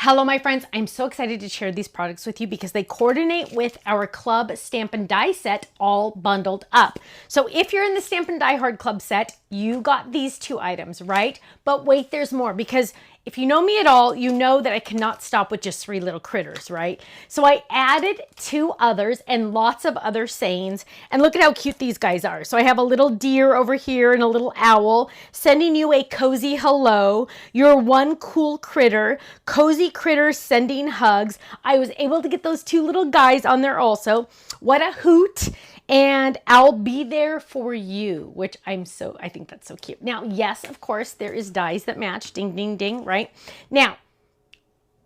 Hello, my friends. I'm so excited to share these products with you because they coordinate with our Club Stamp and Die set, all bundled up. So if you're in the Stamp and Die Hard Club set, you got these two items, right? But wait, there's more, because if you know me at all, you know that I cannot stop with just 3 little critters, right? So I added 2 others and lots of other sayings. And look at how cute these guys are. So I have a little deer over here and a little owl sending you a cozy hello. You're one cool critter. Cozy critter sending hugs. I was able to get those 2 little guys on there also. What a hoot. And I'll be there for you, which I think that's so cute. Now, yes, of course, there is dies that match. Ding, ding, ding, right? Now,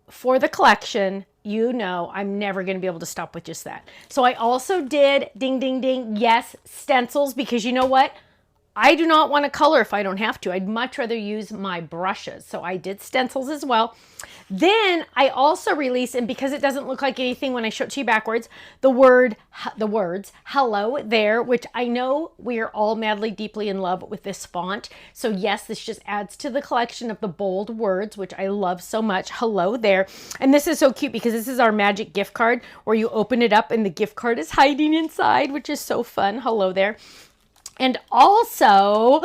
for the collection, you know I'm never going to be able to stop with just that. So I also did, ding, ding, ding, yes, stencils, because you know what? I do not want to color if I don't have to. I'd much rather use my brushes. So I did stencils as well. Then I also released, and because it doesn't look like anything when I show it to you backwards, the words hello there, which I know we are all madly deeply in love with this font. So yes, this just adds to the collection of the bold words, which I love so much. Hello there. And this is so cute because this is our magic gift card where you open it up and the gift card is hiding inside, which is so fun. Hello there. And also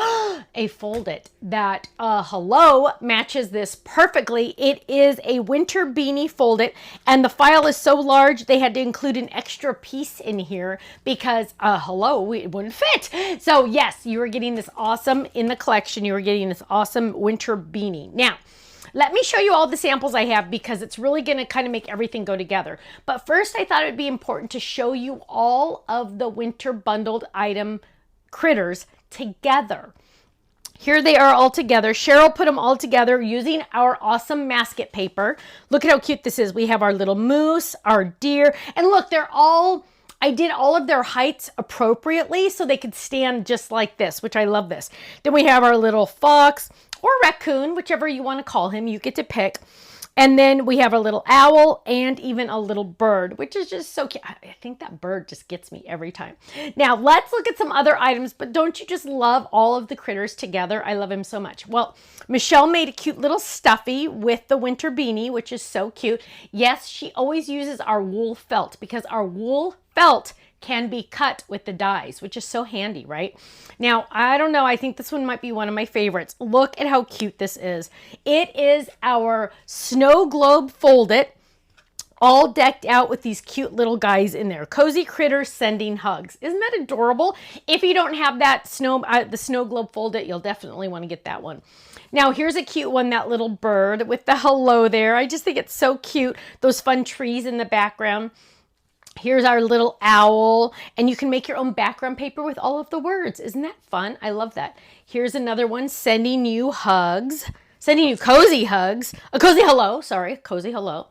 a fold it that hello matches this perfectly. It is a winter beanie fold it, and the file is so large they had to include an extra piece in here because hello, it wouldn't fit. So yes, you are getting this awesome in the collection. You are getting this awesome winter beanie. Now, let me show you all the samples I have because it's really going to kind of make everything go together. But first, I thought it would be important to show you all of the winter bundled item critters together. Here they are all together. Cheryl put them all together using our awesome masket paper. Look at how cute this is. We have our little moose, our deer, and look, I did all of their heights appropriately so they could stand just like this, which I love this. Then we have our little fox or raccoon, whichever you want to call him, you get to pick. And then we have a little owl and even a little bird, which is just so cute. I think that bird just gets me every time. Now, let's look at some other items, but don't you just love all of the critters together? I love him so much. Well, Michelle made a cute little stuffy with the winter beanie, which is so cute. Yes, she always uses our wool felt because our wool felt can be cut with the dies, which is so handy, right? Now, I don't know. I think this one might be one of my favorites. Look at how cute this is. It is our snow globe fold it, all decked out with these cute little guys in there. Cozy critters sending hugs. Isn't that adorable? If you don't have that the snow globe fold it, you'll definitely want to get that one. Now, here's a cute one, that little bird with the hello there. I just think it's so cute. Those fun trees in the background. Here's our little owl, and you can make your own background paper with all of the words. Isn't that fun? I love that. Here's another one, sending you hugs, sending you cozy hugs, a cozy hello, sorry, cozy hello.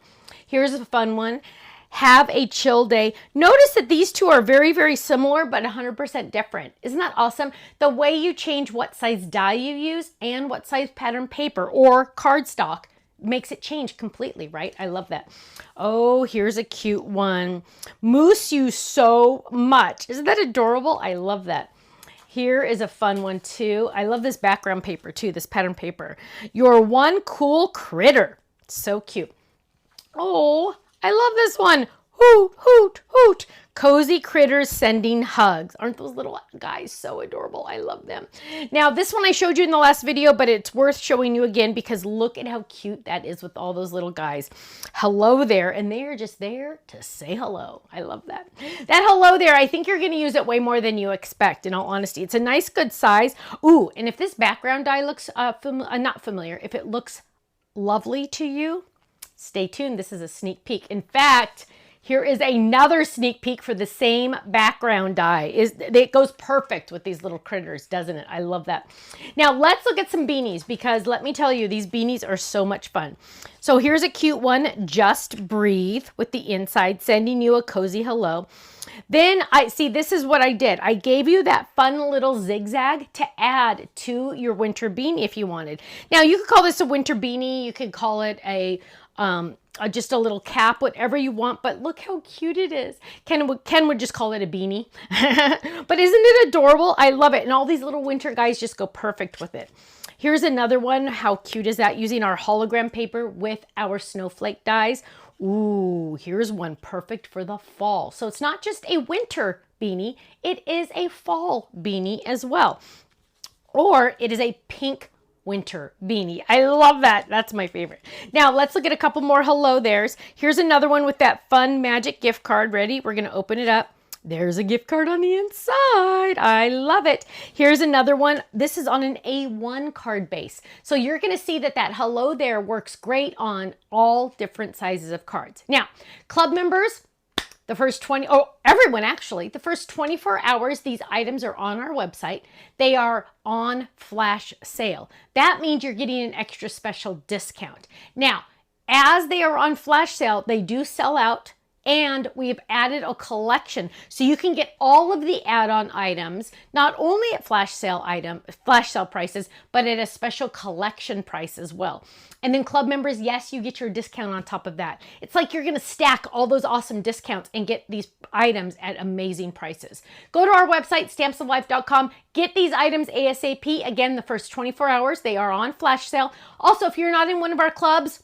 Here's a fun one, have a chill day. Notice that these two are very, very similar, but 100% different. Isn't that awesome? The way you change what size die you use and what size pattern paper or cardstock makes it change completely, right? I love that. Oh, here's a cute one. Moose you so much. Isn't that adorable? I love that. Here is a fun one too. I love this background paper too, this pattern paper. You're one cool critter. So cute. Oh, I love this one. Hoot, hoot, hoot. Cozy critters sending hugs. Aren't those little guys so adorable? I love them. Now, this one I showed you in the last video, but it's worth showing you again because look at how cute that is with all those little guys. Hello there, and they are just there to say hello. I love that. That hello there, I think you're going to use it way more than you expect, in all honesty. It's a nice, good size. Ooh, and if this background die looks not familiar, if it looks lovely to you, stay tuned. This is a sneak peek. In fact, here is another sneak peek for the same background die. It goes perfect with these little critters, doesn't it? I love that. Now let's look at some beanies because let me tell you, these beanies are so much fun. So here's a cute one, Just Breathe, with the inside, sending you a cozy hello. Then this is what I did. I gave you that fun little zigzag to add to your winter beanie if you wanted. Now you could call this a winter beanie. You could call it just a little cap, whatever you want, but look how cute it is. Ken would just call it a beanie, but isn't it adorable? I love it. And all these little winter guys just go perfect with it. Here's another one. How cute is that? Using our hologram paper with our snowflake dies. Ooh, here's one perfect for the fall. So it's not just a winter beanie, it is a fall beanie as well. Or it is a pink winter beanie. I love that. That's my favorite. Now let's look at a couple more hello there's. Here's another one with that fun magic gift card. Ready? We're going to open it up. There's a gift card on the inside. I love it. Here's another one. This is on an A1 card base. So you're going to see that that hello there works great on all different sizes of cards. Now, club members, the first everyone actually, the first 24 hours, these items are on our website. They are on flash sale. That means you're getting an extra special discount. Now, as they are on flash sale, they do sell out. And we've added a collection so you can get all of the add-on items, not only at flash sale prices, but at a special collection price as well. And then club members, yes, you get your discount on top of that. It's like you're going to stack all those awesome discounts and get these items at amazing prices. Go to our website, stampsoflife.com. Get these items ASAP. Again, the first 24 hours, they are on flash sale. Also, if you're not in one of our clubs,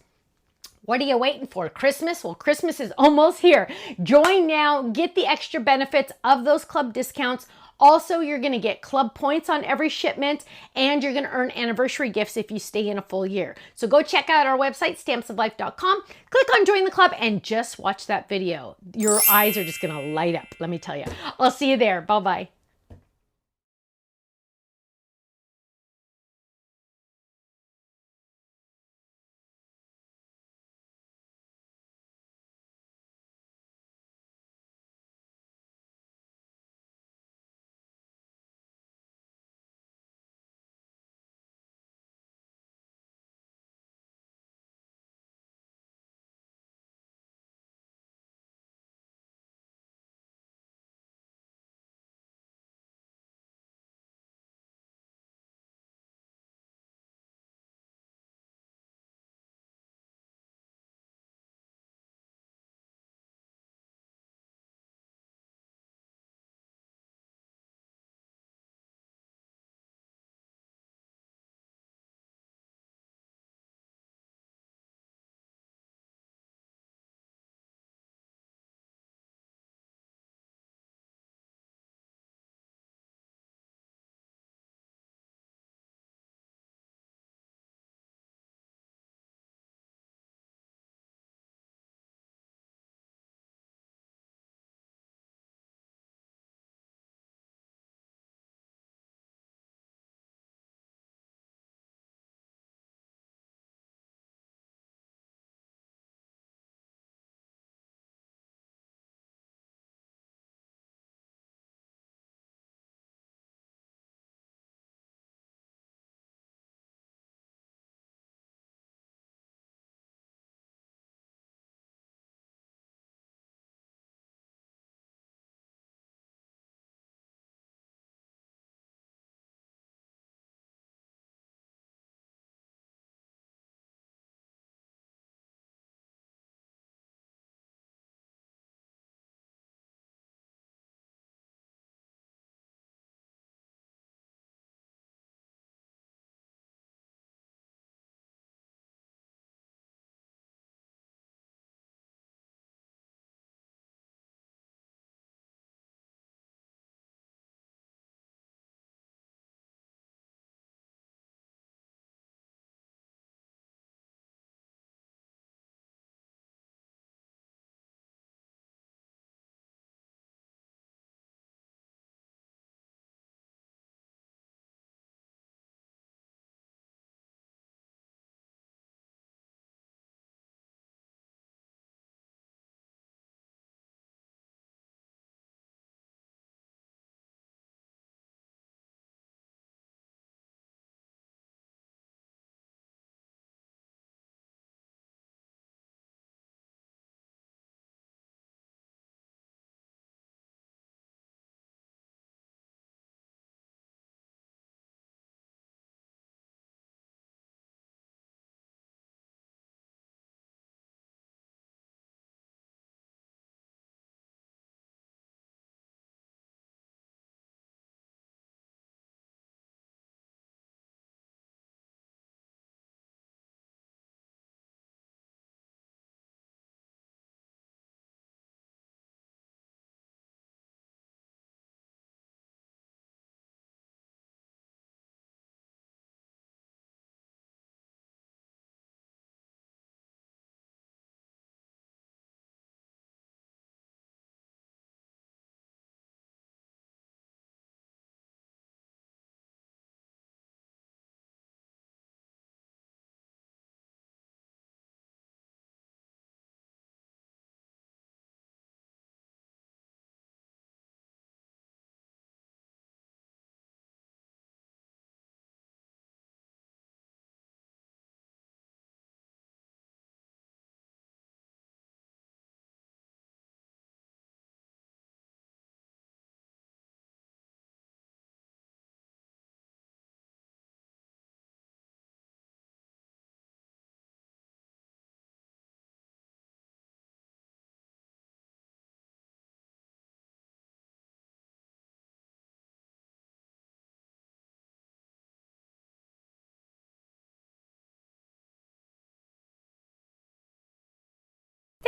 what are you waiting for? Christmas? Well, Christmas is almost here. Join now, get the extra benefits of those club discounts. Also, you're going to get club points on every shipment, and you're going to earn anniversary gifts if you stay in a full year. So go check out our website, stampsoflife.com. Click on join the club and just watch that video. Your eyes are just going to light up, let me tell you. I'll see you there. Bye-bye.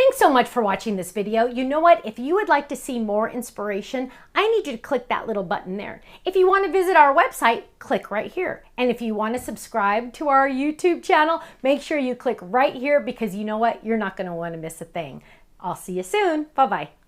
Thanks so much for watching this video. You know what? If you would like to see more inspiration, I need you to click that little button there. If you want to visit our website, click right here. And if you want to subscribe to our YouTube channel, make sure you click right here because you know what? You're not going to want to miss a thing. I'll see you soon. Bye-bye.